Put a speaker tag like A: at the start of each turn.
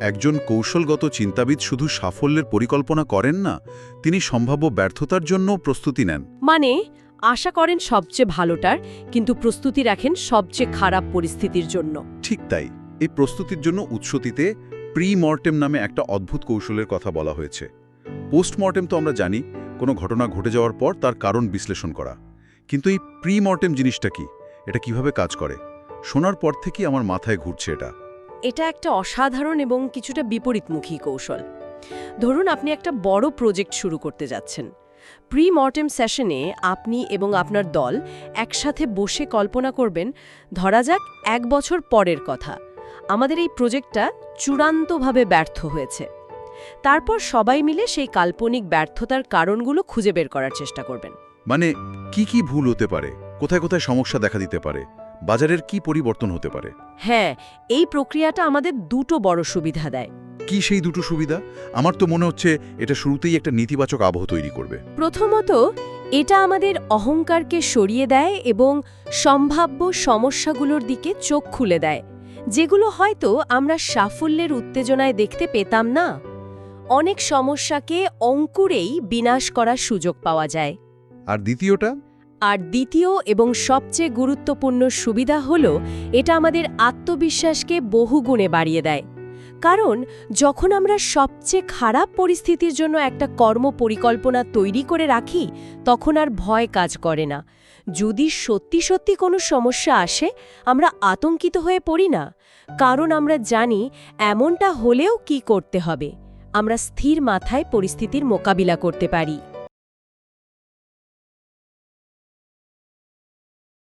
A: একজন কৌশলগত চিন্তাবিদ শুধু সাফল্যের পরিকল্পনা করেন না, তিনি সম্ভাব্য ব্যর্থতার জন্য প্রস্তুতি নেন।
B: মানে আশা করেন সবচেয়ে ভালোটার, কিন্তু প্রস্তুতি রাখেন সবচেয়ে খারাপ পরিস্থিতির জন্য।
A: ঠিক তাই, এই প্রস্তুতির জন্য উৎসটিতে প্রি মর্টেম নামে একটা অদ্ভুত কৌশলের কথা বলা হয়েছে। পোস্টমর্টেম তো আমরা জানি, কোনো ঘটনা ঘটে যাওয়ার পর তার কারণ বিশ্লেষণ করা, কিন্তু এই প্রি মর্টেম জিনিসটা কি, এটা কিভাবে কাজ করে? শোনার পর থেকেই আমার মাথায় ঘুরছে এটা।
B: এটা একটা অসাধারণ এবং কিছুটা বিপরীতমুখী কৌশল। ধরুন আপনি একটা বড় প্রজেক্ট শুরু করতে যাচ্ছেন। প্রি মর্টেম সেশনে আপনি এবং আপনার দল একসাথে বসে কল্পনা করবেন, ধরা যাক 1 বছর পরের কথা, আমাদের এই প্রজেক্টটা চূড়ান্তভাবে ব্যর্থ হয়েছে। তারপর সবাই মিলে সেই কাল্পনিক ব্যর্থতার কারণগুলো খুঁজে বের করার চেষ্টা করবেন।
A: মানে কি কি ভুল হতে পারে, কোথায় কোথায় সমস্যা দেখা দিতে পারে, বাজারের কি পরিবর্তন হতে পারে?
B: হ্যাঁ, এই প্রক্রিয়াটা আমাদের দুটো বড় সুবিধা দেয়।
A: কি সেই দুটো সুবিধা? আমার তো মনে হচ্ছে এটা শুরুতেই একটা নেতিবাচক আবহ তৈরি করবে।
B: প্রথমত, এটা আমাদের অহংকারকে সরিয়ে দেয় এবং সম্ভাব্য সমস্যাগুলোর দিকে চোখ খুলে দেয়, যেগুলো হয়তো আমরা সাফল্যের উত্তেজনায় দেখতে পেতাম না। অনেক সমস্যাকে অঙ্কুরেই বিনাশ করার সুযোগ পাওয়া যায়।
A: আর দ্বিতীয়টা?
B: আর দ্বিতীয় এবং সবচেয়ে গুরুত্বপূর্ণ সুবিধা হল, এটা আমাদের আত্মবিশ্বাসকে বহুগুণে বাড়িয়ে দেয়। কারণ যখন আমরা সবচেয়ে খারাপ পরিস্থিতির জন্য একটা কর্ম পরিকল্পনা তৈরি করে রাখি, তখন আর ভয় কাজ করে না। যদি সত্যি সত্যি কোনো সমস্যা আসে, আমরা আতঙ্কিত হয়ে পড়ি না, কারণ আমরা জানি এমনটা হলেও কি করতে হবে। আমরা স্থির মাথায় পরিস্থিতির মোকাবিলা করতে পারি।